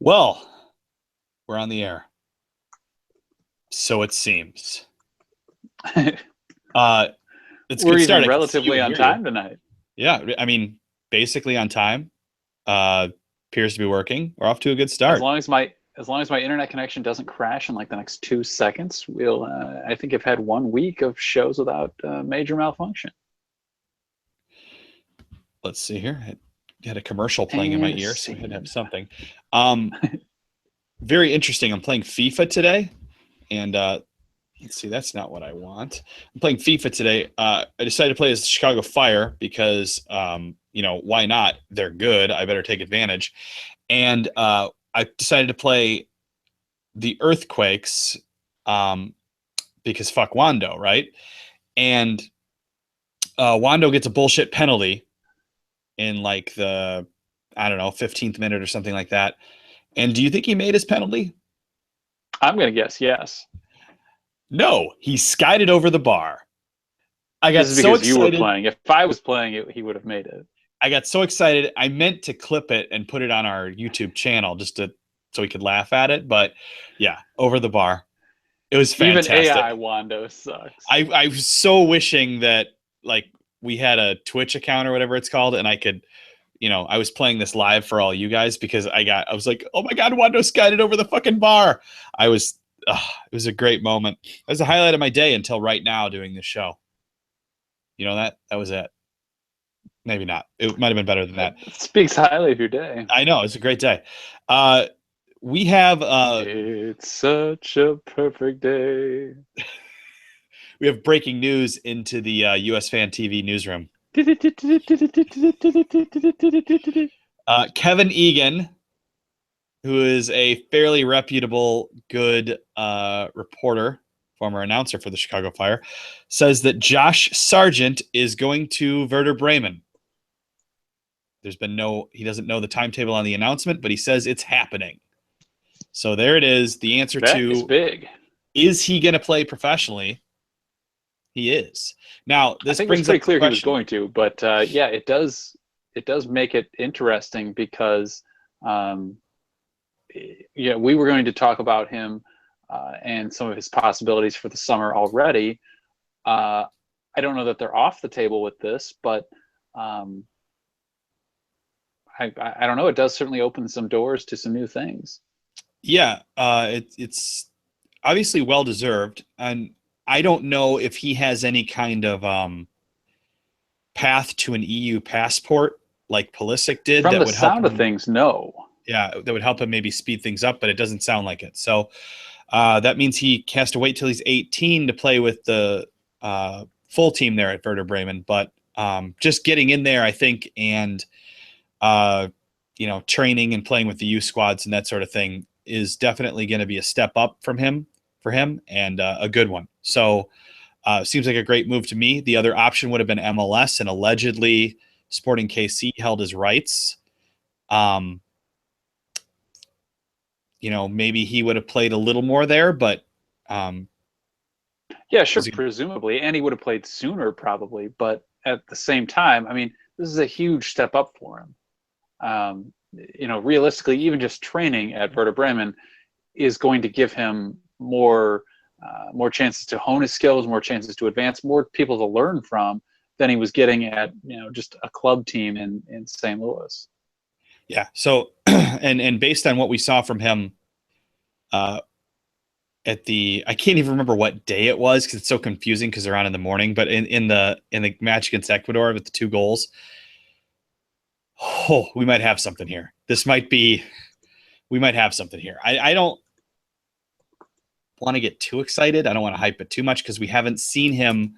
Well, we're on the air. So it seems. It's We're good even start. I can see you relatively and on hear you. time tonight. Yeah, I mean, basically on time. Appears to be working. We're off to a good As start. long as my internet connection doesn't crash in like the next 2 seconds, we'll. I think I've had 1 week of shows without major malfunction. Let's see here. I had a commercial playing in my And ear, so I had to have scene. something. Very interesting. I'm playing FIFA today, and let's see. That's not what I want. I'm playing FIFA today. I decided to play as the Chicago Fire because, why not? They're good. I better take advantage. And I decided to play the Earthquakes because fuck Wando, right? And Wando gets a bullshit penalty in like the, I don't know, 15th minute or something like that. And do you think he made his penalty? I'm gonna guess yes. No, he skied it over the bar. I got This is so because you were excited. playing. If I was playing it, he would have made it. I got so excited. I meant to clip it and put it on our YouTube channel so we could laugh at it. But yeah, over the bar. It was Even fantastic. AI Wando sucks. I was so wishing that like we had a Twitch account or whatever it's called, and I could, I was playing this live for all you guys because I was like, oh my god, Wando skied it over the fucking bar. It was a great moment. It was the highlight of my day until right now doing this show. You know that was it. Maybe not. It might have been better than that. It speaks highly of your day. I know it's a great day. We have It's such a perfect day. We have breaking news into the USfanTV newsroom. Kevin Egan, who is a fairly reputable, good reporter, former announcer for the Chicago Fire, says that Josh Sargent is going to Werder Bremen. He doesn't know the timetable on the announcement, but he says it's happening. So there it is. The answer That is big. Is he going to play professionally? He is. Now, this I think brings it was pretty up clear the he was question. going to, but yeah, it does make it interesting because we were going to talk about him and some of his possibilities for the summer already. I don't know that they're off the table with this, but I don't know. It does certainly open some doors to some new things. Yeah, it's obviously well deserved, and I don't know if he has any kind of path to an EU passport like Pulisic did From that the would help sound of him. things, no. Yeah, that would help him maybe speed things up, but it doesn't sound like it. So that means he has to wait till he's 18 to play with the full team there at Werder Bremen. But just getting in there, I think, and training and playing with the youth squads and that sort of thing is definitely going to be a step up for him, and a good one. So seems like a great move to me. The other option would have been MLS, and allegedly Sporting KC held his rights. Maybe he would have played a little more there, but yeah, sure, presumably, and he would have played sooner probably. But at the same time, I mean, this is a huge step up for him. Realistically, even just training at Werder Bremen is going to give him more chances to hone his skills, more chances to advance, more people to learn from than he was getting at just a club team in St. Louis. Yeah. So, and based on what we saw from him, I can't even remember what day it was because it's so confusing because they're on in the morning. But in the match against Ecuador with the 2 goals, we might have something here. We might have something here. I don't want to get too excited. I don't want to hype it too much because we haven't seen him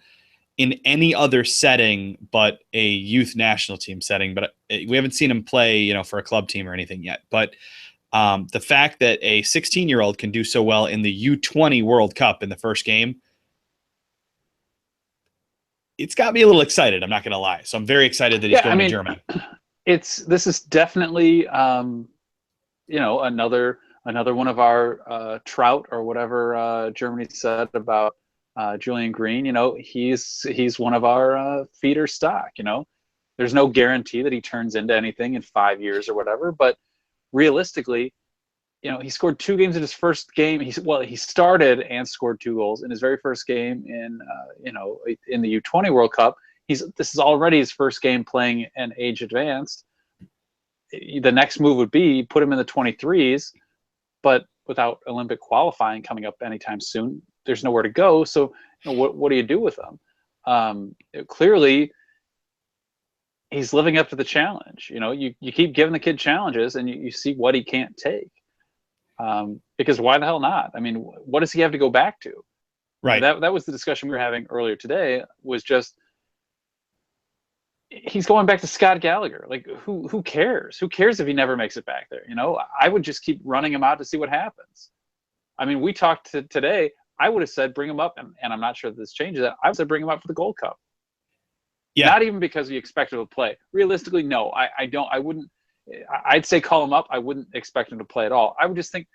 in any other setting but a youth national team setting. But we haven't seen him play, for a club team or anything yet. But the fact that a 16-year-old can do so well in the U20 World Cup in the first game, it's got me a little excited. I'm not going to lie. So I'm very excited that he's going to Germany. This is definitely, another one of our Trout or whatever Germany said about Julian Green. He's one of our feeder stock. There's no guarantee that he turns into anything in 5 years or whatever, but realistically, he scored 2 games in his first game. He started and scored 2 goals in his very first game in the U20 World Cup. This is already his first game playing an age advanced. The next move would be put him in the 23s, but without Olympic qualifying coming up anytime soon, there's nowhere to go. So what do you do with them? Clearly, he's living up to the challenge. You keep giving the kid challenges, and you see what he can't take. Because why the hell not? I mean, what does he have to go back to? Right. That was the discussion we were having earlier today. Was just he's going back to Scott Gallagher. Like, who cares? Who cares if he never makes it back there? I would just keep running him out to see what happens. I mean, we talked today. I would have said bring him up, and I'm not sure that this changes that. I would say bring him up for the Gold Cup. Yeah. Not even because we expect him to play. Realistically, no. I don't. I wouldn't. I'd say call him up. I wouldn't expect him to play at all. I would just think,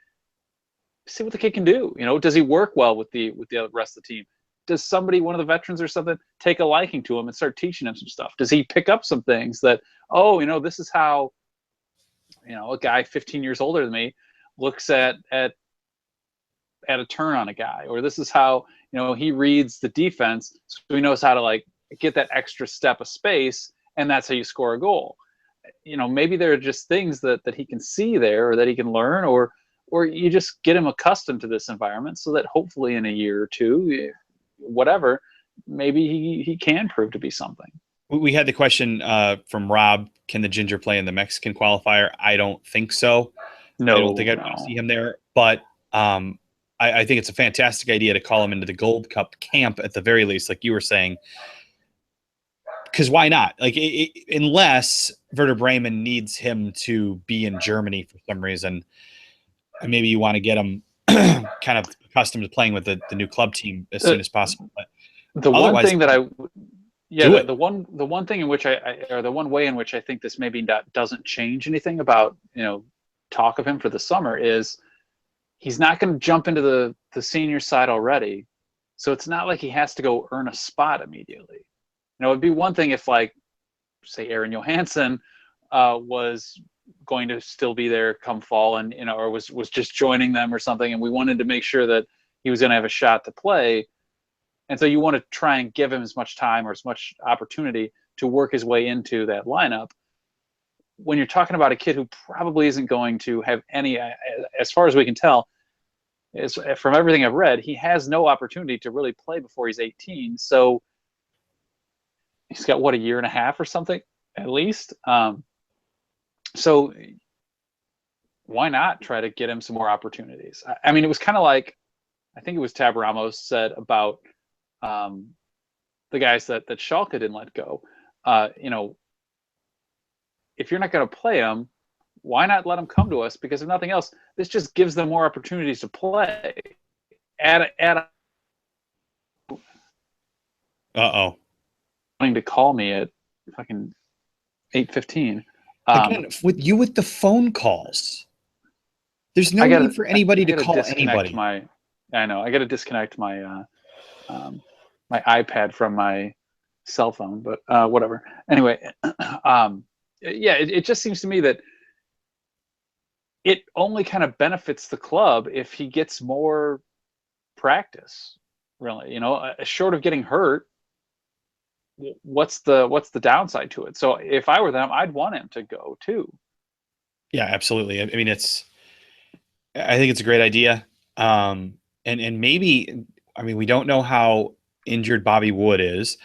see what the kid can do. Does he work well with the rest of the team? Does somebody, one of the veterans or something, take a liking to him and start teaching him some stuff? Does he pick up some things that, this is how, a guy 15 years older than me looks at a turn on a guy, or this is how, he reads the defense, so he knows how to get that extra step of space, and that's how you score a goal. Maybe there are just things that he can see there, or that he can learn, or you just get him accustomed to this environment so that hopefully in a year or two, whatever, maybe he can prove to be something. We had the question from Rob, can the Ginger play in the Mexican qualifier? I don't think so. No, I don't think I'd want to see him there, but I think it's a fantastic idea to call him into the Gold Cup camp at the very least, like you were saying. Because why not? Unless Werder Bremen needs him to be in Germany for some reason, and maybe you want to get him kind of accustomed to playing with the new club team as soon as possible. But the one thing that the one thing in which the one way in which I think this maybe doesn't change anything about talk of him for the summer is he's not going to jump into the senior side already, so it's not like he has to go earn a spot immediately. It'd be one thing if, say, Aaron Johansson was going to still be there come fall, and or was just joining them or something, and we wanted to make sure that he was going to have a shot to play, and so you want to try and give him as much time or as much opportunity to work his way into that lineup. When you're talking about a kid who probably isn't going to have any, as far as we can tell, from everything I've read, he has no opportunity to really play before he's 18. So he's got a year and a half or something at least. So why not try to get him some more opportunities? I mean, it was kind of like, I think it was Tab Ramos said about the guys that Schalke didn't let go. If you're not going to play them, why not let them come to us? Because if nothing else, this just gives them more opportunities to play. Wanting to call me at fucking 8:15. Again, with the phone calls, there's no need for anybody to call anybody. I know. I got to disconnect my my iPad from my cell phone, but whatever. Anyway, it just seems to me that it only kind of benefits the club if he gets more practice. Really, short of getting hurt, what's the downside to it? So if I were them, I'd want him to go too. Yeah, absolutely. I mean, I think it's a great idea. And maybe, I mean, we don't know how injured Bobby Wood is,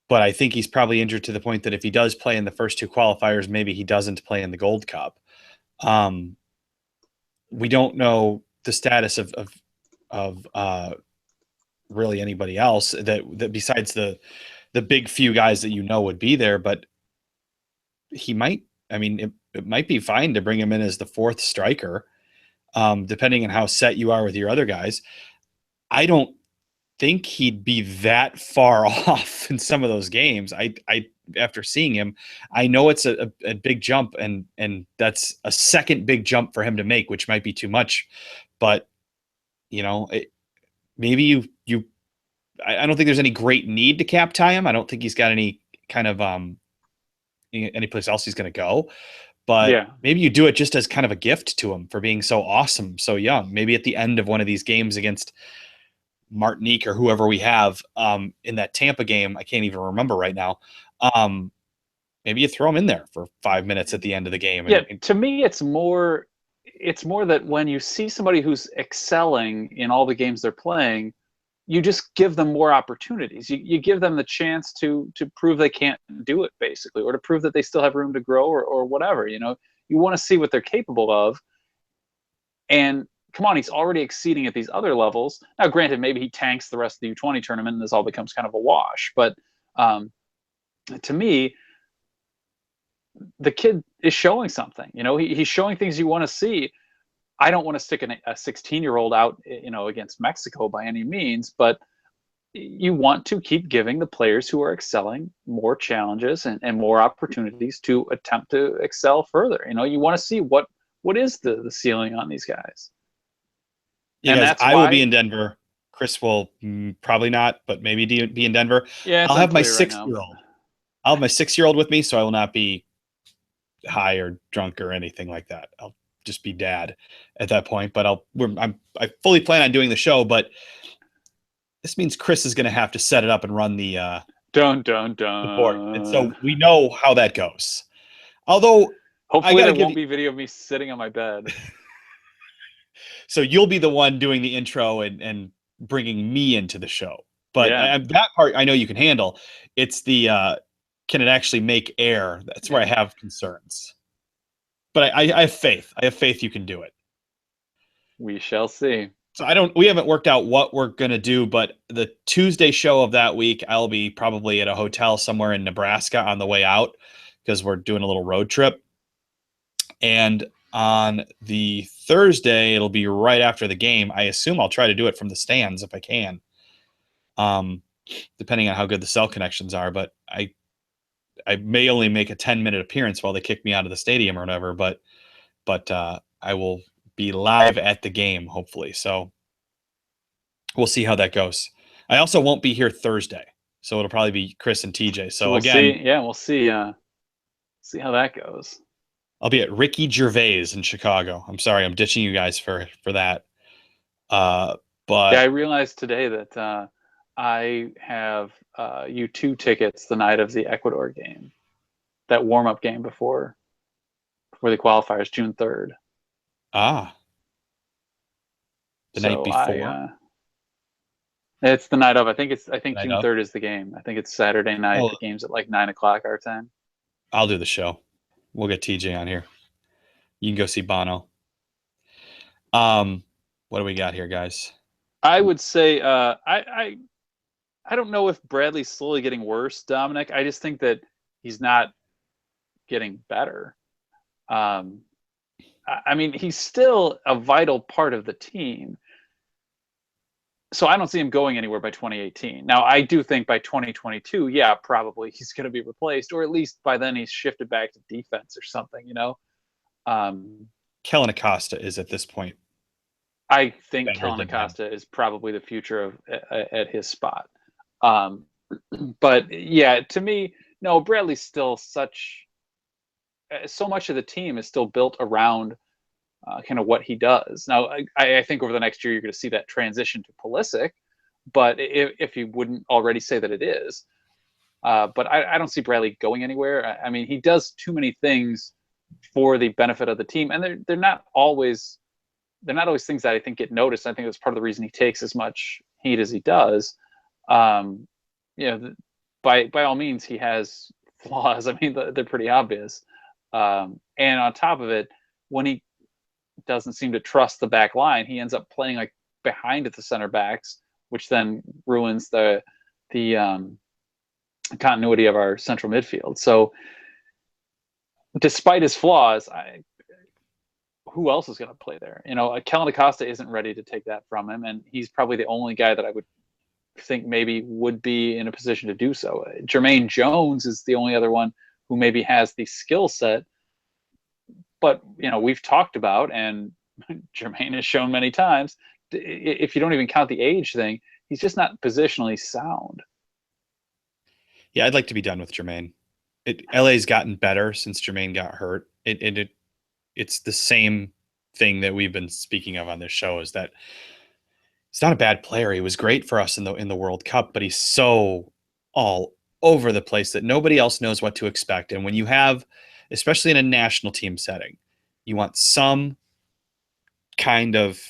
but I think he's probably injured to the point that if he does play in the first 2 qualifiers, maybe he doesn't play in the Gold Cup. We don't know the status of really anybody else that besides the big few guys that would be there, but he might, I mean, it might be fine to bring him in as the 4th striker, depending on how set you are with your other guys. I don't think he'd be that far off in some of those games. I after seeing him, I know it's a big jump, and that's a second big jump for him to make, which might be too much, but maybe you I don't think there's any great need to cap tie him. I don't think he's got any kind of any place else he's going to go. but Yeah. maybe you do it just as kind of a gift to him for being so awesome, so young. Maybe at the end of one of these games against Martinique or whoever we have in that Tampa game, I can't even remember right now. Maybe you throw him in there for 5 minutes at the end of the game. Yeah, to me, it's more that when you see somebody who's excelling in all the games they're playing, you just give them more opportunities. You give them the chance to prove they can't do it, basically, or to prove that they still have room to grow, or whatever. You know, you want to see what they're capable of. And come on, he's already exceeding at these other levels. Now, granted, maybe he tanks the rest of the U20 tournament and this all becomes kind of a wash. But to me, the kid is showing something. You know, he's showing things you want to see. I don't want to stick a 16-year-old out, you know, against Mexico by any means, but you want to keep giving the players who are excelling more challenges and more opportunities to attempt to excel further. You know, you want to see what is the ceiling on these guys. Yeah, And guys, that's I will why, be in Denver. Chris will probably not, but maybe be in Denver. yeah, it's I'll have my unclear right now. 6-year-old. I'll have my 6-year-old with me, so I will not be high or drunk or anything like that. I'll just be dad at that point. But I fully plan on doing the show. But this means Chris is going to have to set it up and run the Dun board, and so dun. we know how that goes. Although Hopefully there won't be video of me sitting on my bed. So you'll be the one doing the intro and bringing me into the show. But Yeah. that part I know you can handle. It's the can it actually make air? That's where I have concerns. But I have faith. I have faith you can do it. We shall see. So we haven't worked out what we're going to do, but the Tuesday show of that week, I'll be probably at a hotel somewhere in Nebraska on the way out because we're doing a little road trip. And on the Thursday, it'll be right after the game. I assume I'll try to do it from the stands if I can, depending on how good the cell connections are. But I may only make a 10-minute appearance while they kick me out of the stadium or whatever. But I will be live at the game, hopefully. So we'll see how that goes. I also won't be here Thursday, so it'll probably be Chris and TJ. So we'll again, see. Yeah, we'll see. See how that goes. I'll be at Ricky Gervais in Chicago. I'm sorry, I'm ditching you guys for that. But yeah, I realized today that I have U2 tickets the night of the Ecuador game, that warm-up game before the qualifiers, June 3rd. The night before. It's the night of. I think Night June of? 3rd is the game. I think it's Saturday night. Oh. The game's at like 9 o'clock our time. I'll do the show. We'll get TJ on here. You can go see Bono. What do we got here, guys? I would say I don't know if Bradley's slowly getting worse, Dominic. I just think that he's not getting better. I mean, he's still a vital part of the team. So I don't see him going anywhere by 2018. Now, I do think by 2022, yeah, probably he's going to be replaced, or at least by then he's shifted back to defense or something, you know? Kellen Acosta is at this point. I think Kellen Acosta is probably the future at his spot. But yeah, to me, no, Bradley's still so much of the team is still built around kind of what he does. Now, I think over the next year, you're going to see that transition to Pulisic, but if you wouldn't already say that it is. But I don't see Bradley going anywhere. I mean, he does too many things for the benefit of the team, and they're not always things that I think get noticed. I think that's part of the reason he takes as much heat as he does. You know, by all means, he has flaws. I mean, they're pretty obvious. And on top of it, when he doesn't seem to trust the back line, he ends up playing like behind at the center backs, which then ruins the continuity of our central midfield. So despite his flaws, who else is going to play there? You know, Kellen Acosta isn't ready to take that from him, and he's probably the only guy that I would think maybe would be in a position to do so. Jermaine Jones is the only other one who maybe has the skill set. But, you know, we've talked about, and Jermaine has shown many times, if you don't even count the age thing, he's just not positionally sound. Yeah, I'd like to be done with Jermaine. LA's gotten better since Jermaine got hurt. It's the same thing that we've been speaking of on this show, is that he's not a bad player. He was great for us in the World Cup, but he's so all over the place that nobody else knows what to expect. And when you have, especially in a national team setting, you want some kind of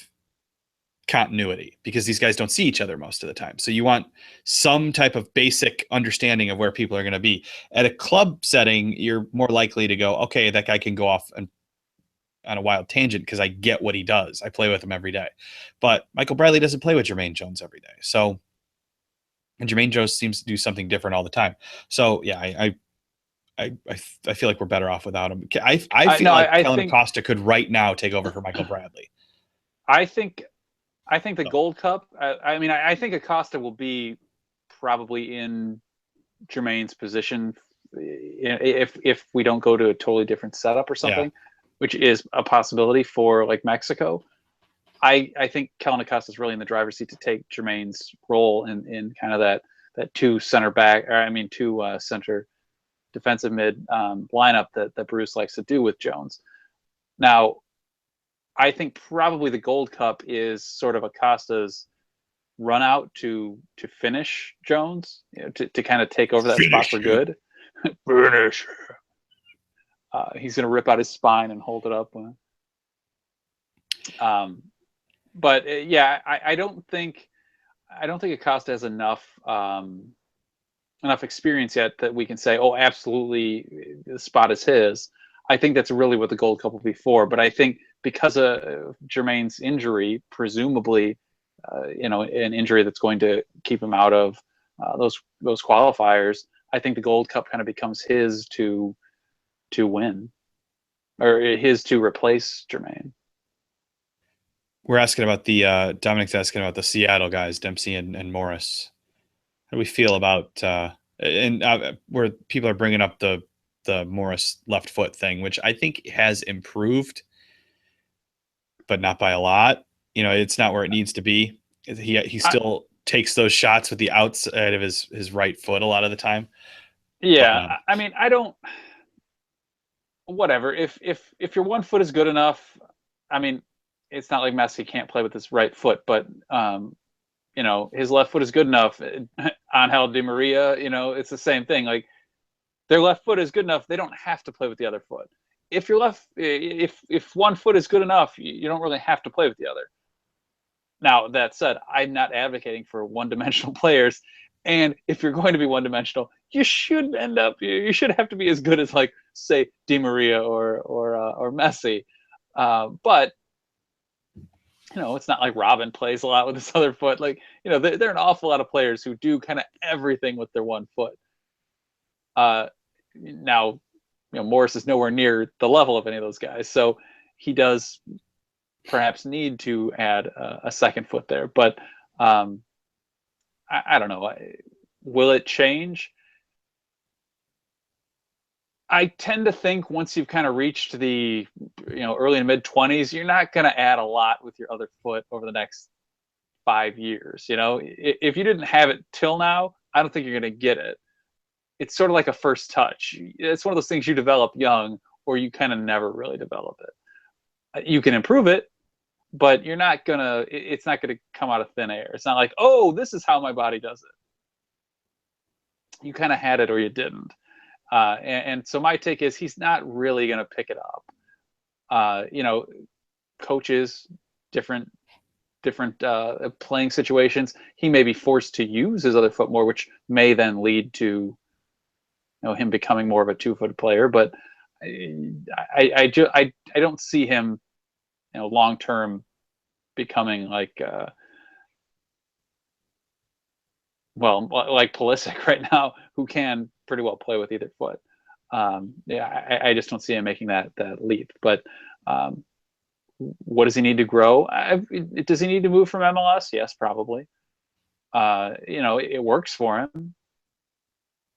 continuity because these guys don't see each other most of the time. So you want some type of basic understanding of where people are going to be. At a club setting, you're more likely to go, okay, that guy can go off and on a wild tangent because I get what he does. I play with him every day. But Michael Bradley doesn't play with Jermaine Jones every day. So, and Jermaine Jones seems to do something different all the time. So yeah, I feel like we're better off without him. I feel like Kellen Acosta could right now take over for Michael Bradley. I think the Gold Cup. I think Acosta will be probably in Jermaine's position if we don't go to a totally different setup or something, which is a possibility for like Mexico. I think Kellen Acosta is really in the driver's seat to take Jermaine's role in kind of that two center defensive mid lineup that Bruce likes to do with Jones. Now, I think probably the Gold Cup is sort of Acosta's run out to finish Jones, to kind of take over that spot for good. Finish. He's going to rip out his spine and hold it up. But I don't think Acosta has enough experience yet that we can say, oh, absolutely, the spot is his. I think that's really what the Gold Cup will be for. But I think because of Jermaine's injury, presumably, an injury that's going to keep him out of those qualifiers, I think the Gold Cup kind of becomes his to win, or his to replace Jermaine. We're asking about Dominic's asking about the Seattle guys, Dempsey and Morris. How do we feel about where people are bringing up the Morris left foot thing, which I think has improved, but not by a lot. It's not where it needs to be. He still takes those shots with the outside of his right foot a lot of the time. Yeah, but, I don't. Whatever. If your one foot is good enough, it's not like Messi can't play with his right foot, but his left foot is good enough. Angel Di Maria, it's the same thing. Like, their left foot is good enough, they don't have to play with the other foot. If if one foot is good enough, you don't really have to play with the other. Now, that said, I'm not advocating for one-dimensional players, and if you're going to be one-dimensional, you should have to be as good as, like, say, Di Maria or Messi. But it's not like Robin plays a lot with his other foot. Like, there are an awful lot of players who do kind of everything with their one foot. Now, Morris is nowhere near the level of any of those guys, so he does perhaps need to add a second foot there. But I don't know. Will it change? I tend to think once you've kind of reached the early and mid 20s, you're not going to add a lot with your other foot over the next 5 years. If you didn't have it till now, I don't think you're going to get it. It's sort of like a first touch. It's one of those things you develop young, or you kind of never really develop it. You can improve it, but it's not gonna come out of thin air. It's not like, oh, this is how my body does it. You kind of had it or you didn't. And so my take is he's not really going to pick it up. Coaches, different playing situations, he may be forced to use his other foot more, which may then lead to him becoming more of a 2-foot player. But I don't see him long term becoming like like Pulisic right now, who can pretty well play with either foot. I just don't see him making that leap. But what does he need to grow? Does he need to move from MLS? Yes, probably. It works for him.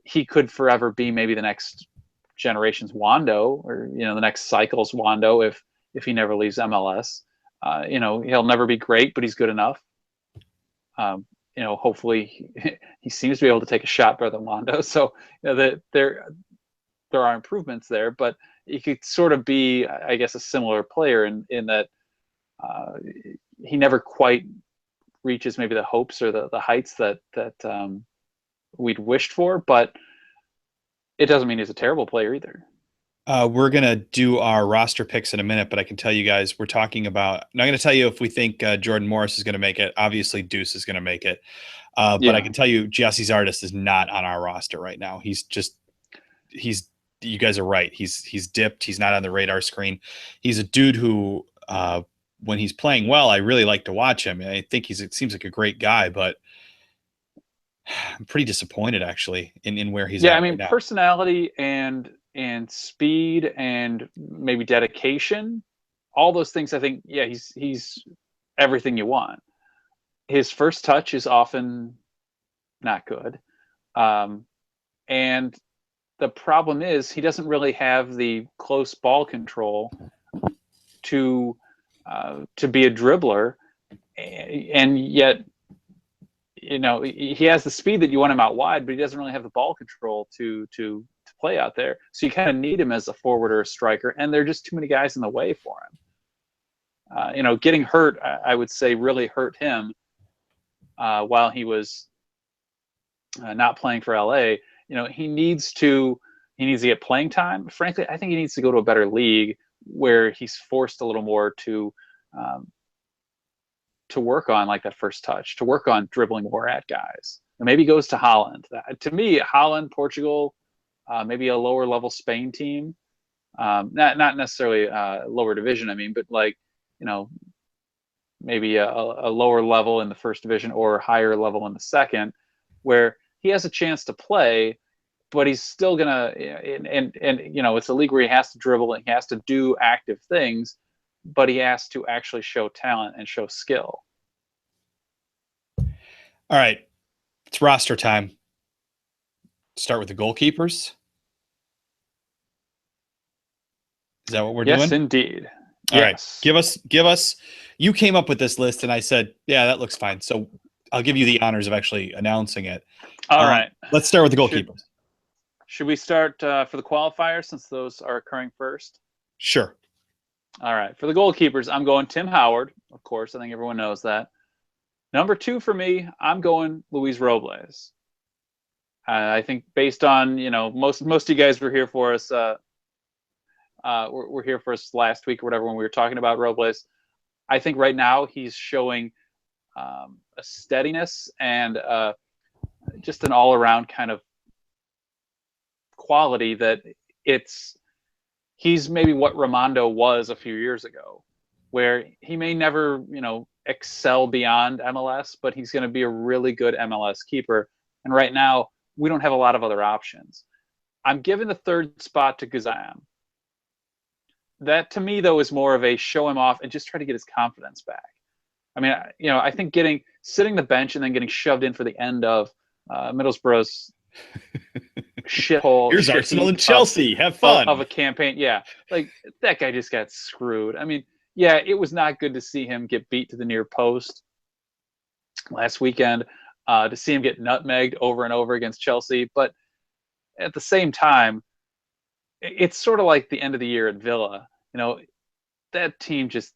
He could forever be maybe the next generation's Wando, or the next cycle's Wando if he never leaves MLS. He'll never be great, but he's good enough. Hopefully he seems to be able to take a shot better than Wando. So there are improvements there, but he could sort of be, I guess, a similar player in that he never quite reaches maybe the hopes or the heights that we'd wished for, but it doesn't mean he's a terrible player either. We're going to do our roster picks in a minute, but I can tell you guys we're talking about – I'm not going to tell you if we think Jordan Morris is going to make it. Obviously, Deuce is going to make it. But I can tell you Giassi Zardes is not on our roster right now. He's you guys are right. He's dipped. He's not on the radar screen. He's a dude who when he's playing well, I really like to watch him. I think it seems like a great guy, but I'm pretty disappointed actually in where he's at. Yeah, I mean, right now. Personality and speed and maybe dedication, all those things. I think, yeah, he's everything you want. His first touch is often not good, and the problem is he doesn't really have the close ball control to be a dribbler, and yet, you know, he has the speed that you want him out wide, but he doesn't really have the ball control to play out there. So you kind of need him as a forward or a striker, and there are just too many guys in the way for him. You know, getting hurt, I would say, really hurt him while he was not playing for LA. You know, he needs to get playing time. Frankly, I think he needs to go to a better league where he's forced a little more to work on, like, that first touch, to work on dribbling more at guys. And maybe he goes to Holland. To me, Holland, Portugal, maybe a lower level Spain team, not necessarily lower division, I mean, but, like, you know, maybe a lower level in the first division or higher level in the second, where he has a chance to play, but he's still gonna, and you know, it's a league where he has to dribble and he has to do active things, but he has to actually show talent and show skill. All right, it's roster time. Start with the goalkeepers. Is that what we're doing? Yes, indeed. All right, give us. You came up with this list, and I said, "Yeah, that looks fine." So I'll give you the honors of actually announcing it. All right. Let's start with the goalkeepers. Should we start for the qualifiers since those are occurring first? Sure. All right. For the goalkeepers, I'm going Tim Howard, of course. I think everyone knows that. Number 2 for me, I'm going Luis Robles. I think based on, you know, most of you guys were here for us. We're here for us last week or whatever when we were talking about Robles. I think right now he's showing a steadiness and just an all-around kind of quality that he's maybe what Ramondo was a few years ago, where he may never, you know, excel beyond MLS, but he's going to be a really good MLS keeper. And right now, we don't have a lot of other options. I'm giving the third spot to Guzan. That, to me, though, is more of a show him off and just try to get his confidence back. I mean, you know, I think sitting the bench and then getting shoved in for the end of Middlesbrough's shithole. Here's Arsenal and Chelsea. Have fun. Of a campaign. Yeah. Like, that guy just got screwed. I mean, yeah, it was not good to see him get beat to the near post last weekend, to see him get nutmegged over and over against Chelsea. But at the same time, it's sort of like the end of the year at Villa. You know, that team just,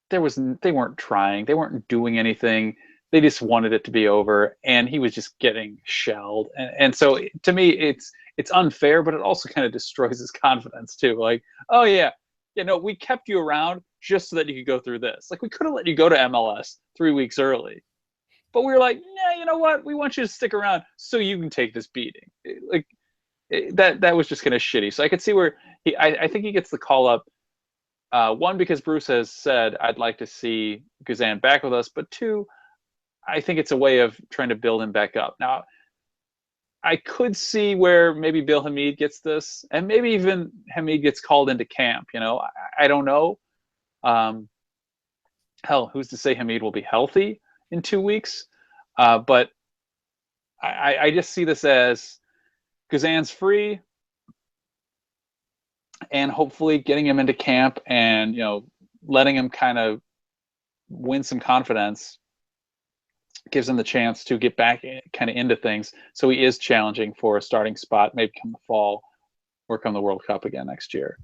they weren't trying. They weren't doing anything. They just wanted it to be over, and he was just getting shelled. And so, to me, it's unfair, but it also kind of destroys his confidence too. Like, oh yeah, you know, we kept you around just so that you could go through this. Like, we could have let you go to MLS 3 weeks early, but we were like, yeah, you know what? We want you to stick around so you can take this beating. Like, that was just kind of shitty. So I could see where I think he gets the call up. One, because Bruce has said, I'd like to see Guzan back with us, but 2, I think it's a way of trying to build him back up. Now, I could see where maybe Bill Hamid gets this, and maybe even Hamid gets called into camp. You know, I don't know. Hell, who's to say Hamid will be healthy in 2 weeks? But I just see this as Guzan's free, and hopefully getting him into camp and, you know, letting him kind of win some confidence gives him the chance to get back kind of into things. So he is challenging for a starting spot, maybe come the fall. work on the World Cup again next year.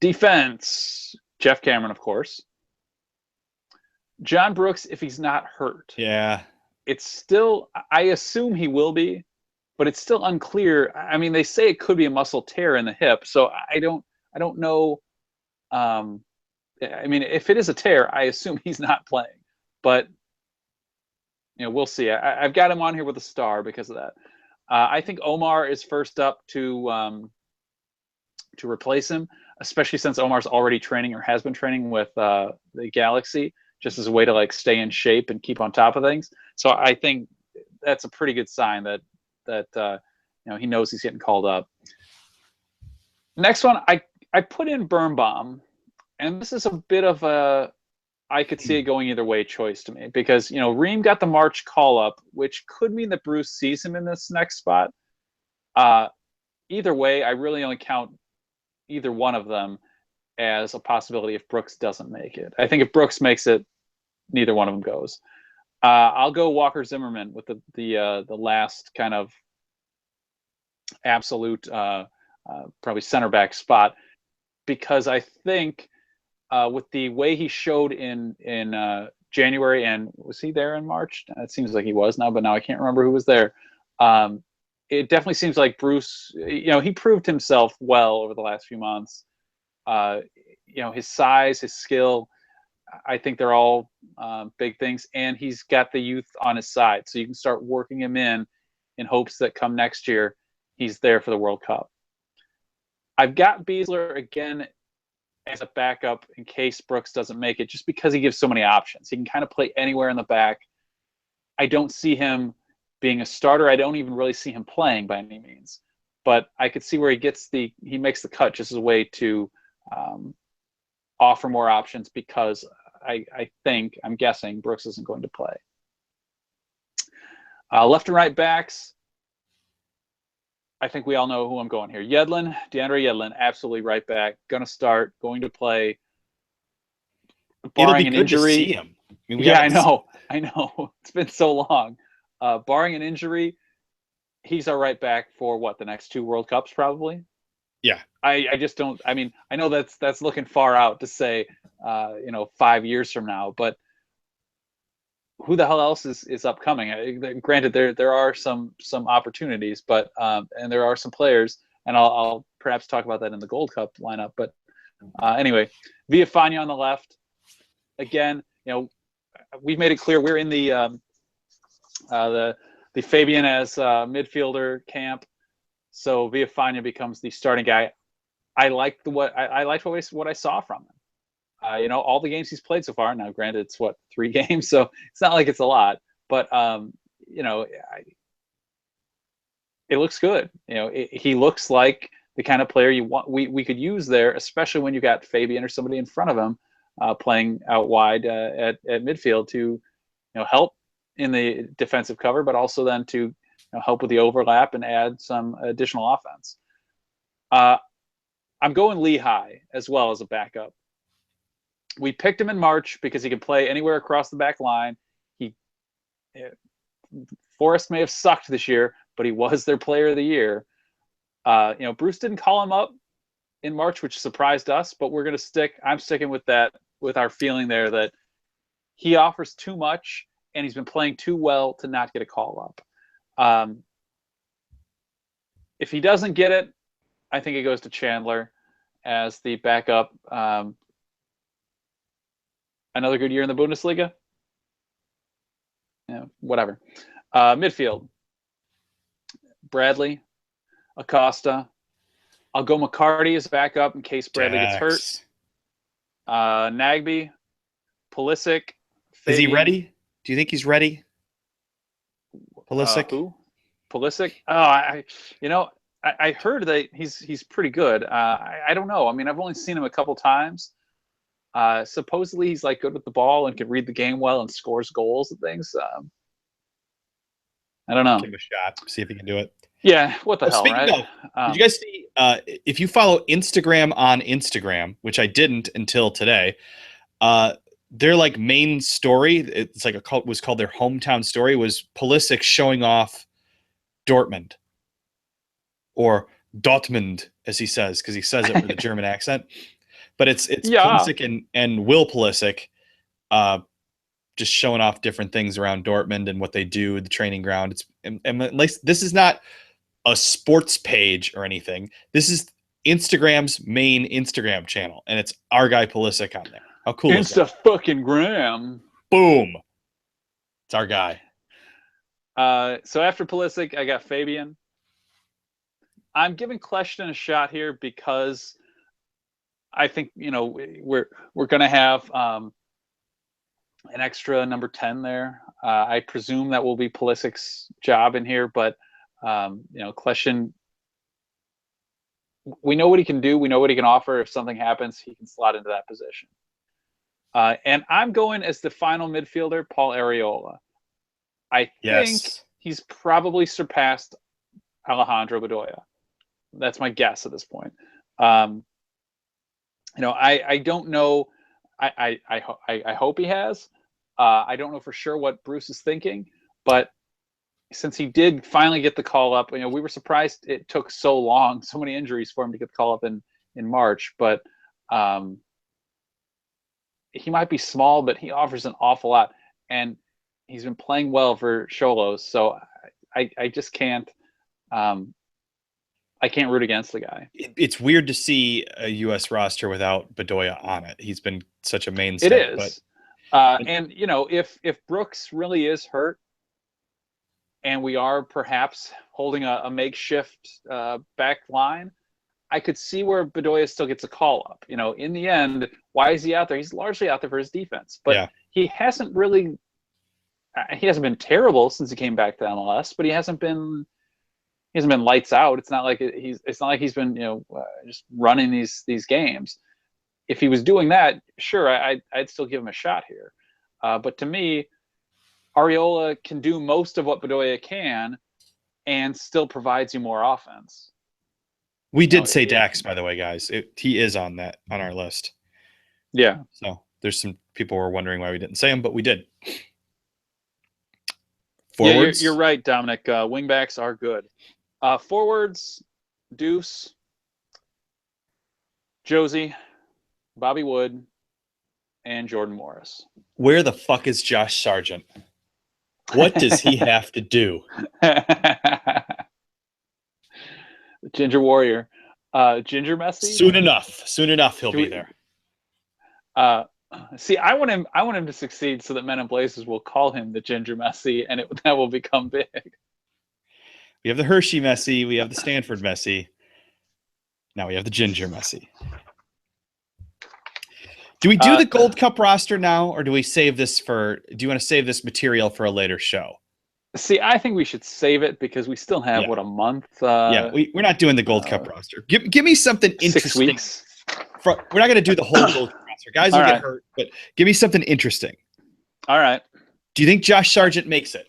Defense. Jeff Cameron, of course. John Brooks, if he's not hurt. Yeah. It's still, I assume he will be, but it's still unclear. I mean, they say it could be a muscle tear in the hip, so I don't know. I mean, if it is a tear, I assume he's not playing, but we'll see. I've got him on here with a star because of that. I think Omar is first up to replace him, especially since Omar's already training or has been training with the Galaxy, just as a way to like stay in shape and keep on top of things. So I think that's a pretty good sign that he knows he's getting called up. Next one, I put in Birnbaum, and this is a bit of a I could see it going either way choice to me, because Ream got the March call up, which could mean that Bruce sees him in this next spot. Either way, I really only count either one of them as a possibility if Brooks doesn't make it. I think if Brooks makes it, neither one of them goes. I'll go Walker Zimmerman with the last kind of absolute probably center back spot, because I think with the way he showed in January, and was he there in March? It seems like he was now, but now I can't remember who was there. It definitely seems like Bruce, he proved himself well over the last few months. His size, his skill, I think they're all big things, and he's got the youth on his side, so you can start working him in hopes that come next year he's there for the World Cup. I've got Beasler again as a backup in case Brooks doesn't make it, just because he gives so many options. He can kind of play anywhere in the back. I don't see him being a starter. I don't even really see him playing by any means, but I could see where he makes the cut just as a way to offer more options, because I'm guessing Brooks isn't going to play. Left and right backs, I think we all know who I'm going here. DeAndre Yedlin, absolutely right back. Going to start, going to play. Barring an injury. To see him. I know. It's been so long. Barring an injury, he's our right back for the next 2 World Cups probably. Yeah. I just don't. I mean, I know that's looking far out to say, 5 years from now, but who the hell else is upcoming? Granted, there are some opportunities, but and there are some players, and I'll perhaps talk about that in the Gold Cup lineup. But anyway, Villafana on the left. Again, we've made it clear we're in the Fabian as midfielder camp, so Villafana becomes the starting guy. I liked what I saw from him. All the games he's played so far. Now, granted, it's 3 games, so it's not like it's a lot. But it looks good. He looks like the kind of player you want. We could use there, especially when you got Fabian or somebody in front of him playing out wide at midfield to help in the defensive cover, but also then to help with the overlap and add some additional offense. I'm going Lehigh as well as a backup. We picked him in March because he could play anywhere across the back line. Forrest may have sucked this year, but he was their player of the year. Bruce didn't call him up in March, which surprised us, but I'm sticking with that, with our feeling there that he offers too much and he's been playing too well to not get a call up. If he doesn't get it, I think it goes to Chandler as the backup. Another good year in the Bundesliga. Whatever. Midfield. Bradley, Acosta. I'll go McCarty as backup in case Bradley gets hurt. Nagby, Pulisic. Is he ready? Do you think he's ready? Pulisic? Who? Pulisic? Oh, I heard that he's pretty good. I don't know. I mean, I've only seen him a couple times. Supposedly he's good with the ball and can read the game well and scores goals and things. I don't know. Give him a shot. See if he can do it. Yeah, what the hell, right? Did you guys see, if you follow Instagram on Instagram, which I didn't until today, their main story, it's was called their hometown story, was Pulisic showing off Dortmund. or Dortmund, as he says, because he says it with a German accent. But it's Yeah. Pulisic and Will Pulisic, just showing off different things around Dortmund and what they do, the training ground. And this is not a sports page or anything. This is Instagram's main Instagram channel, and it's our guy Pulisic on there. How cool is that? Insta-fucking-gram. Boom. It's our guy. So after Pulisic, I got Fabian. I'm giving Kleshton a shot here because I think, you know, we're going to have an extra number 10 there. I presume that will be Pulisic's job in here, but you know, Kleshton, we know what he can do. We know what he can offer. If something happens, he can slot into that position. And I'm going as the final midfielder, Paul Areola. I think he's probably surpassed Alejandro Bedoya. That's my guess at this point. You know, I don't know. I hope he has. I don't know for sure what Bruce is thinking, but since he did finally get the call up, you know, we were surprised it took so long, so many injuries for him to get the call up in March. But he might be small, but he offers an awful lot, and he's been playing well for Xolos. So I just can't. I can't root against the guy. It's weird to see a U.S. roster without Bedoya on it. He's been such a mainstay. It is. And, you know, if Brooks really is hurt and we are perhaps holding a makeshift back line, I could see where Bedoya still gets a call up. You know, in the end, why is he out there? He's largely out there for his defense. But he hasn't really – he hasn't been terrible since he came back to MLS, but he hasn't been lights out. It's not like he's been, you know, just running these games. If he was doing that, sure, I'd still give him a shot here. But to me, Areola can do most of what Bedoya can and still provides you more offense. We did say Dax, by the way, guys. He is on our list. Yeah. So there's some people who were wondering why we didn't say him, but we did. Forwards? Yeah, you're right, Dominic. Wingbacks are good. Forwards, Deuce, Josie, Bobby Wood, and Jordan Morris. Where the fuck is Josh Sargent? What does he have to do? Ginger Warrior. Ginger Messi? Soon enough he'll be there. See, I want him to succeed so that Men in Blazers will call him the Ginger Messi, and that will become big. We have the Hershey Messi. We have the Stanford Messi. Now we have the Ginger Messi. Do we do the Gold Cup roster now, or do we save this do you want to save this material for a later show? See, I think we should save it because we still have, a month? We're not doing the Gold Cup roster. Give me something interesting. 6 weeks. We're not going to do the whole Gold Cup roster. Guys will get hurt, but give me something interesting. All right. Do you think Josh Sargent makes it?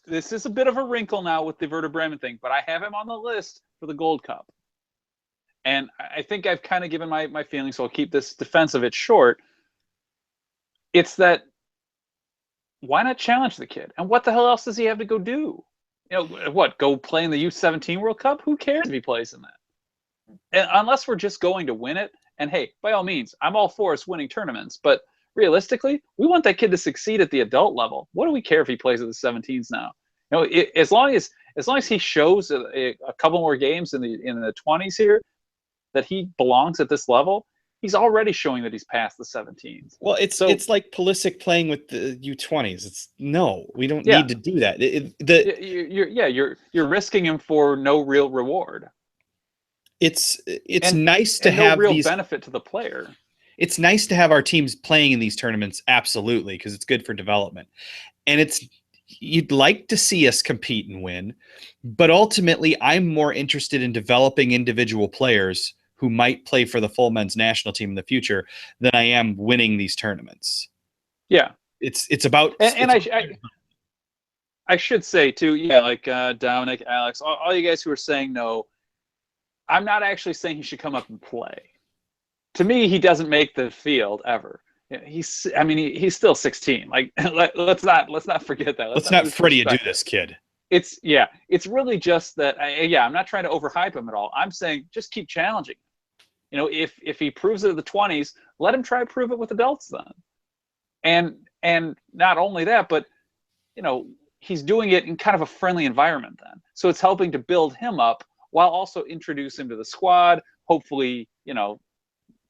This is a bit of a wrinkle now with the Werder Bremen thing, but I have him on the list for the Gold Cup. And I think I've kind of given my feelings, so I'll keep this defense of it short. It's that, why not challenge the kid? And what the hell else does he have to go do? You know, what, go play in the U17 World Cup? Who cares if he plays in that? And unless we're just going to win it, and hey, by all means, I'm all for us winning tournaments, but realistically, we want that kid to succeed at the adult level. What do we care if he plays at the 17s now? You know, as long as he shows a couple more games in the 20s here that he belongs at this level, he's already showing that he's past the 17s. Well, it's like Pulisic playing with the U20s. We don't need to do that. You're risking him for no real reward. It's nice to have no real these benefit to the player. It's nice to have our teams playing in these tournaments, absolutely, because it's good for development. And you'd like to see us compete and win, but ultimately I'm more interested in developing individual players who might play for the full men's national team in the future than I am winning these tournaments. Yeah. It's about, I should say too, like Dominic, Alex, all you guys who are saying no, I'm not actually saying he should come up and play. To me, he doesn't make the field ever. He's still 16. Like, let's not forget that. Let's not Freddie do this kid. it's really just that. I'm not trying to overhype him at all. I'm saying just keep challenging. If he proves it at the 20s, let him try to prove it with adults then. And not only that, but he's doing it in kind of a friendly environment then. So it's helping to build him up while also introduce him to the squad. Hopefully,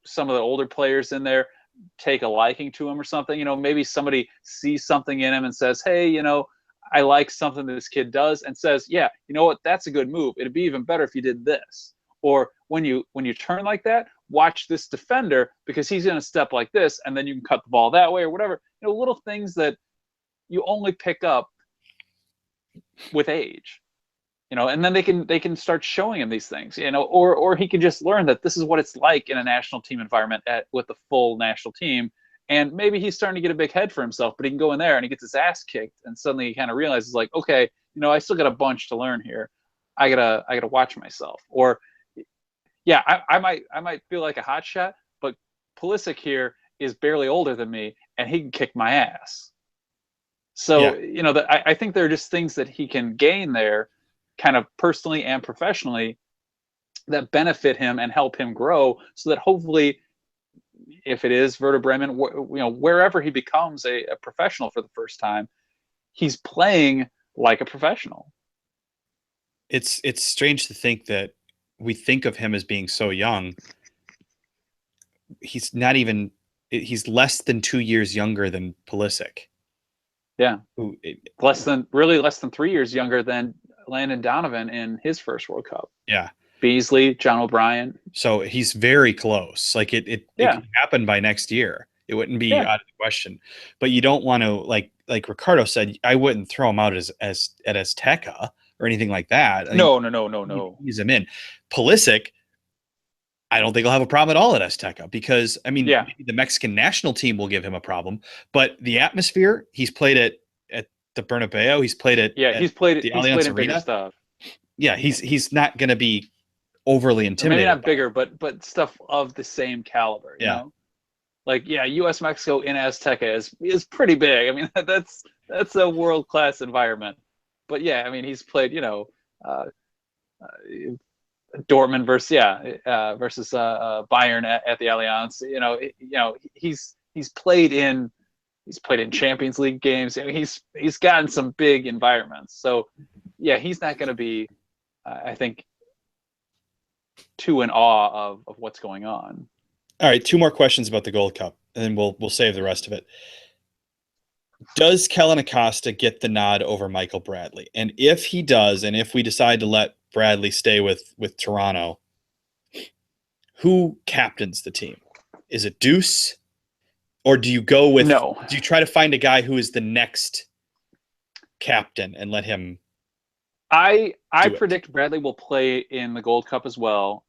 some of the older players in there take a liking to him or something. Maybe somebody sees something in him and says, hey, I like something that this kid does, and says, yeah, you know what, that's a good move. It'd be even better if you did this. Or when you turn like that, watch this defender because he's going to step like this, and then you can cut the ball that way or whatever. Little things that you only pick up with age. And then they can start showing him these things, or he can just learn that this is what it's like in a national team environment with the full national team. And maybe he's starting to get a big head for himself, but he can go in there and he gets his ass kicked, and suddenly he kind of realizes, like, okay, I still got a bunch to learn here. I gotta watch myself. Or, yeah, I might feel like a hot shot, but Pulisic here is barely older than me, and he can kick my ass. So I think there are just things that he can gain there, kind of personally and professionally, that benefit him and help him grow, so that hopefully, if it is Werder Bremen, wherever he becomes a professional for the first time, he's playing like a professional. It's strange to think that we think of him as being so young. He's not even. He's less than 2 years younger than Pulisic. Yeah, less than 3 years younger than Landon Donovan in his first World Cup. Yeah. Beasley, John O'Brien. So he's very close. Like it could happen by next year. It wouldn't be out of the question. But you don't want to, like Ricardo said, I wouldn't throw him out as Azteca or anything like that. No. Ease him in. Pulisic, I don't think he'll have a problem at all at Azteca, because maybe the Mexican national team will give him a problem, but the atmosphere, he's played at the Bernabeu, he's played at he's played the Allianz Allianz Arena. Bigger stuff. Yeah, he's not going to be overly intimidated. Maybe not bigger, but stuff of the same caliber. You know? Like U.S. Mexico in Azteca is pretty big. I mean, that's a world class environment. But he's played Dortmund versus Bayern at the Allianz. He's played in Champions League games. He's gotten some big environments. So he's not going to be, I think, too in awe of what's going on. All right, 2 more questions about the Gold Cup, and then we'll save the rest of it. Does Kellen Acosta get the nod over Michael Bradley? And if he does, and if we decide to let Bradley stay with Toronto, who captains the team? Is it Deuce? Or do you go with do you try to find a guy who is the next captain and let him I predict Bradley will play in the Gold Cup as well,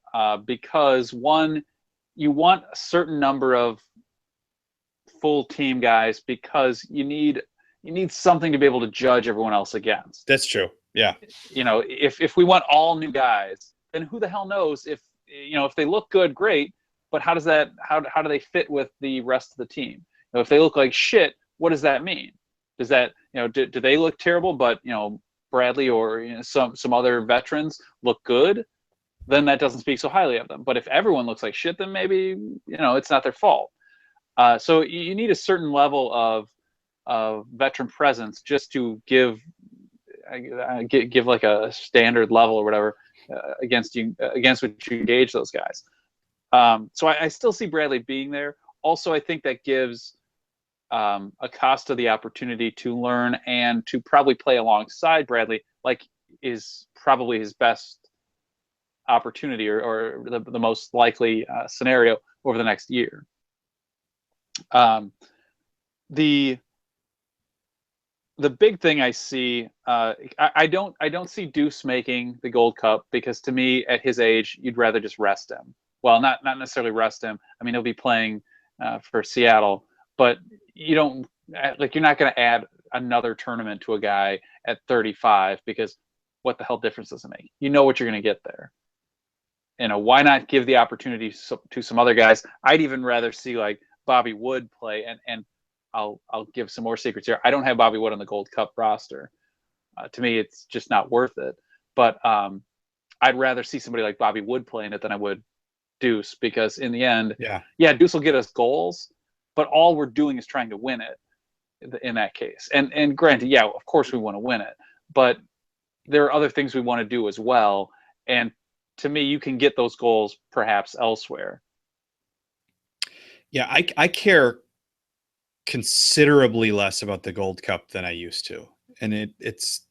because one, you want a certain number of full team guys, because you need something to be able to judge everyone else against. That's true. Yeah. If we want all new guys, then who the hell knows if they look good, great, but how do they fit with the rest of the team? If they look like shit, what does that mean? Does that, do they look terrible, but Bradley or some other veterans look good? Then that doesn't speak so highly of them. But if everyone looks like shit, then maybe it's not their fault. So you need a certain level of veteran presence just to give like a standard level or whatever against which you engage those guys. So I still see Bradley being there. Also, I think that gives Acosta the opportunity to learn and to probably play alongside Bradley, like is probably his best opportunity or the most likely scenario over the next year. The big thing I see, I don't see Deuce making the Gold Cup, because to me, at his age, you'd rather just rest him. Well, not necessarily rest him. I mean, he'll be playing for Seattle, but you're not going to add another tournament to a guy at 35, because what the hell difference does it make? You know what you're going to get there. Why not give the opportunity to some other guys? I'd even rather see like Bobby Wood play, and I'll give some more secrets here. I don't have Bobby Wood on the Gold Cup roster. To me, it's just not worth it. But I'd rather see somebody like Bobby Wood playing it than I would Deuce, because in the end, yeah, Deuce will get us goals, but all we're doing is trying to win it in that case. And granted, yeah, of course we want to win it, but there are other things we want to do as well. And to me, you can get those goals perhaps elsewhere. Yeah, I care considerably less about the Gold Cup than I used to. And it's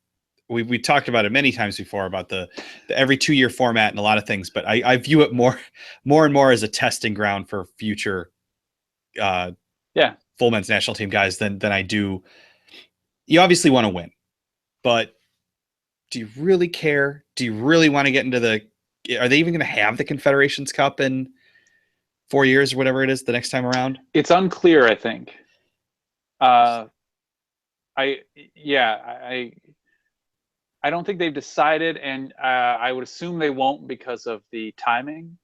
we talked about it many times before about the every 2-year format and a lot of things, but I view it more and more as a testing ground for future full men's national team guys than I do. You obviously want to win, but do you really care? Do you really want to get into are they even going to have the Confederations Cup in 4 years or whatever it is the next time around? It's unclear, I think. I don't think they've decided, and I would assume they won't because of the timing.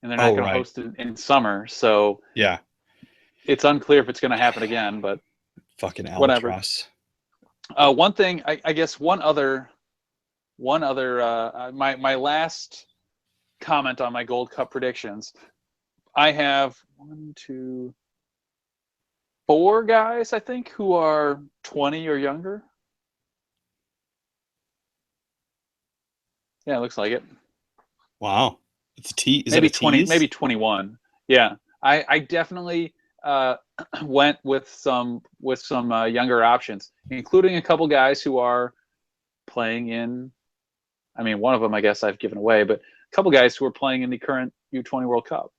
And they're not going to host it in summer, so yeah, it's unclear if it's going to happen again. But fucking albatross. One thing, I guess, one other. My last comment on my Gold Cup predictions. I have 1, 2, 4 guys, I think, who are 20 or younger. Yeah, it looks like it. Wow, it's a T. Is maybe it a 20? Tease? Maybe 21. Yeah, I definitely went with some younger options, including a couple guys who are playing in. I mean, one of them I guess I've given away, but a couple guys who are playing in the current U20 World Cup.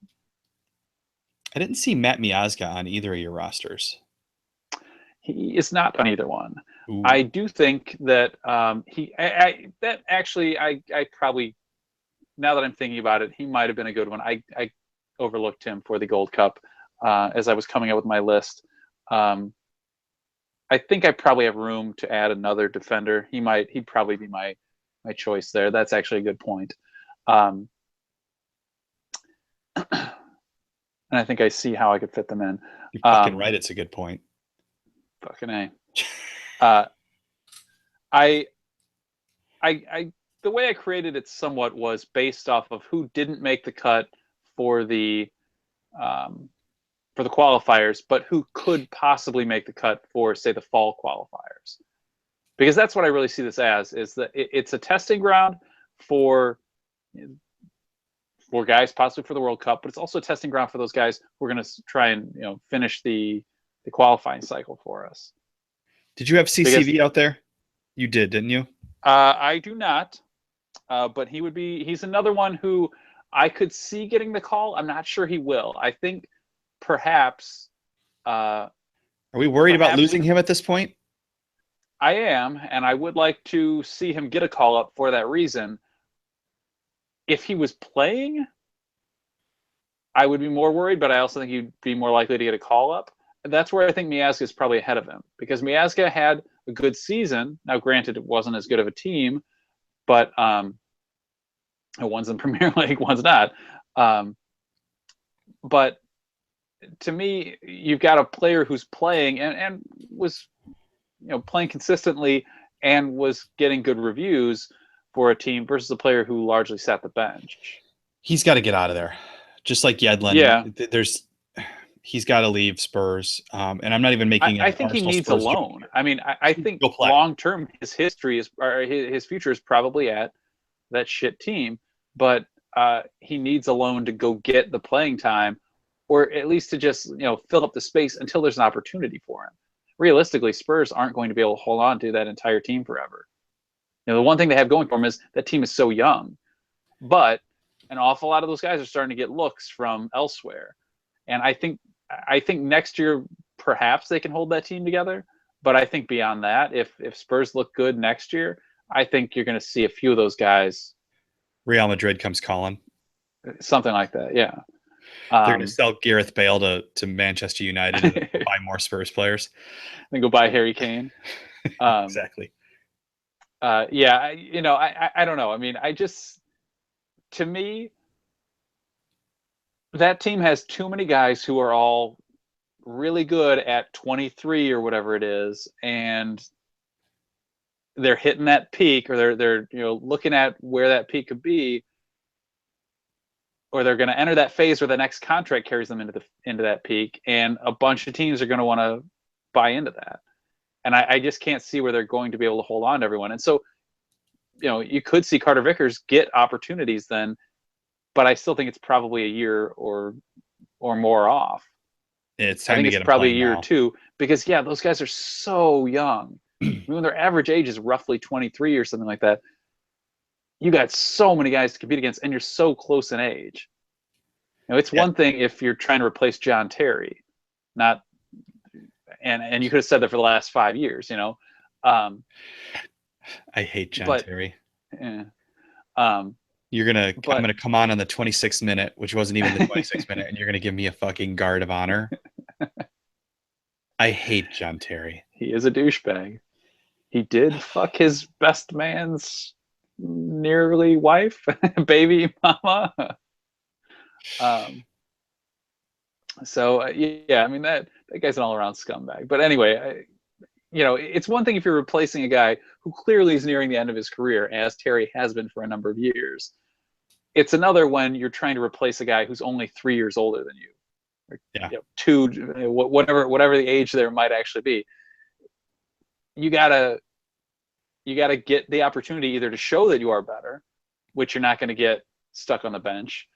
I didn't see Matt Miazga on either of your rosters. He is not on either one. Ooh. I do think that I probably, now that I'm thinking about it, he might have been a good one. I overlooked him for the Gold Cup as I was coming up with my list. I think I probably have room to add another defender. He'd probably be my choice there. That's actually a good point. And I think I see how I could fit them in. You're fucking right. It's a good point. Fucking A. The way I created it somewhat was based off of who didn't make the cut for the qualifiers, but who could possibly make the cut for, say, the fall qualifiers. Because that's what I really see this as, is that it's a testing ground for guys possibly for the World Cup, but it's also a testing ground for those guys who are going to try and finish the qualifying cycle for us. Did you have CCV out there? You did, didn't you? I do not, but he's another one who I could see getting the call. I'm not sure he will. I think perhaps. Are we worried about losing him at this point? I am, and I would like to see him get a call up for that reason. If he was playing, I would be more worried, but I also think he'd be more likely to get a call up. That's where I think Miazga is probably ahead of him, because Miazga had a good season. Now, granted, it wasn't as good of a team, but one's in Premier League, one's not. But to me, you've got a player who's playing and was playing consistently and was getting good reviews for a team versus a player who largely sat the bench. He's got to get out of there, just like Yedlin. Yeah, he's got to leave Spurs, and I'm not even making. I think he needs a loan. I mean, I think long term his future is probably at that shit team, but he needs a loan to go get the playing time, or at least to just fill up the space until there's an opportunity for him. Realistically, Spurs aren't going to be able to hold on to that entire team forever. The one thing they have going for them is that team is so young, but an awful lot of those guys are starting to get looks from elsewhere. And I think next year perhaps they can hold that team together. But I think beyond that, if Spurs look good next year, I think you're going to see a few of those guys. Real Madrid comes calling. Something like that, yeah. They're going to sell Gareth Bale to Manchester United and buy more Spurs players. Then go buy Harry Kane. Exactly. Yeah, I don't know. I mean, to me, that team has too many guys who are all really good at 23 or whatever it is, and they're hitting that peak, or they're looking at where that peak could be, or they're going to enter that phase where the next contract carries them into that peak, and a bunch of teams are going to want to buy into that. And I just can't see where they're going to be able to hold on to everyone. And so, you could see Carter Vickers get opportunities then, but I still think it's probably a year or more off. It's time I think to it's get him probably a playing year now. or two, because those guys are so young. I mean, their average age is roughly 23 or something like that. You got so many guys to compete against, and you're so close in age. It's one thing if you're trying to replace John Terry, not, and you could have said that for the last 5 years, I hate John Terry. I'm gonna come on the 26th minute, which wasn't even the 26th minute, and you're gonna give me a fucking guard of honor. I hate John Terry. He is a douchebag. He did fuck his best man's nearly wife, baby mama. So yeah, I mean that guy's an all-around scumbag. But anyway, it's one thing if you're replacing a guy who clearly is nearing the end of his career, as Terry has been for a number of years. It's another when you're trying to replace a guy who's only 3 years older than you, or 2, whatever the age there might actually be. You gotta get the opportunity either to show that you are better, which you're not going to get stuck on the bench,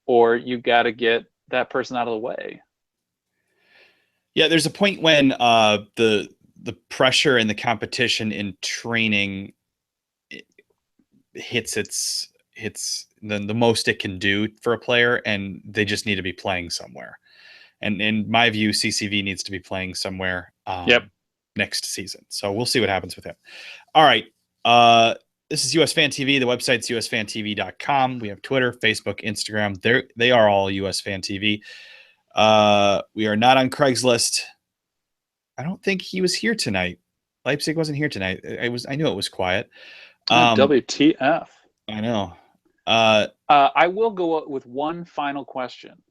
or you got to get that person out of the way. Yeah, there's a point when the pressure and the competition in training hits the most it can do for a player, and they just need to be playing somewhere. And in my view, CCV needs to be playing somewhere next season. So we'll see what happens with him. All right. This is USfanTV. The website's USfanTV.com. We have Twitter, Facebook, Instagram. They are all USfanTV. We are not on Craigslist. I don't think he was here tonight. Leipzig wasn't here tonight. I knew it was quiet. WTF. I know. I will go with one final question.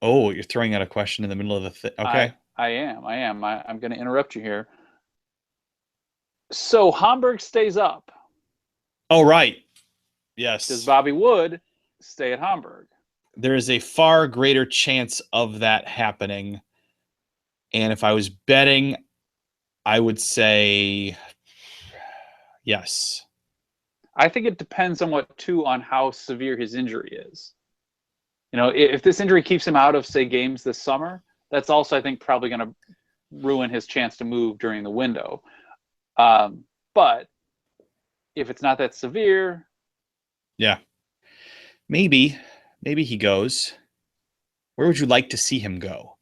Oh, you're throwing out a question in the middle of the thing. Okay. I am. I'm going to interrupt you here. So Hamburg stays up. Oh, right. Yes. Does Bobby Wood stay at Hamburg? There is a far greater chance of that happening. And if I was betting, I would say yes. I think it depends on how severe his injury is. If this injury keeps him out of, say, games this summer, that's also, I think, probably going to ruin his chance to move during the window. But if it's not that severe, yeah, maybe he goes. Where would you like to see him go?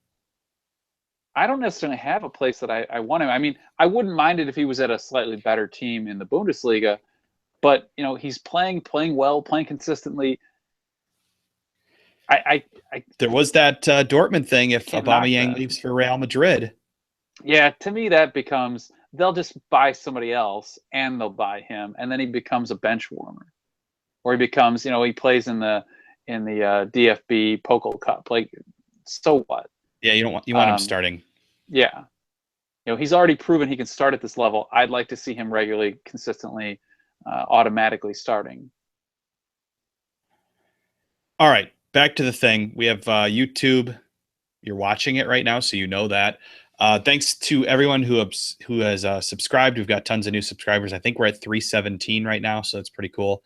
I don't necessarily have a place that I want him. I mean, I wouldn't mind it if he was at a slightly better team in the Bundesliga, but he's playing well, playing consistently. There was that Dortmund thing. If Aubameyang leaves for Real Madrid, yeah, to me that becomes, they'll just buy somebody else and they'll buy him, and then he becomes a bench warmer, or he becomes, he plays in the DFB Pokal Cup. Like, so what? Yeah, you want him starting. Yeah, he's already proven he can start at this level. I'd like to see him regularly, consistently, automatically starting. All right, back to the thing. We have YouTube. You're watching it right now, so you know that. Thanks to everyone who has subscribed. We've got tons of new subscribers. I think we're at 317 right now, so that's pretty cool.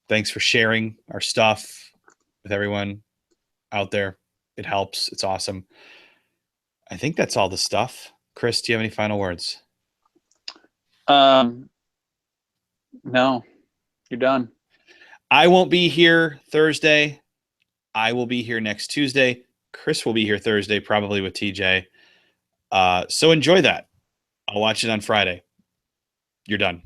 Thanks for sharing our stuff with everyone out there. It helps. It's awesome. I think that's all the stuff. Chris, do you have any final words? No, you're done. I won't be here Thursday. I will be here next Tuesday. Chris will be here Thursday, probably with TJ. So enjoy that. I'll watch it on Friday. You're done.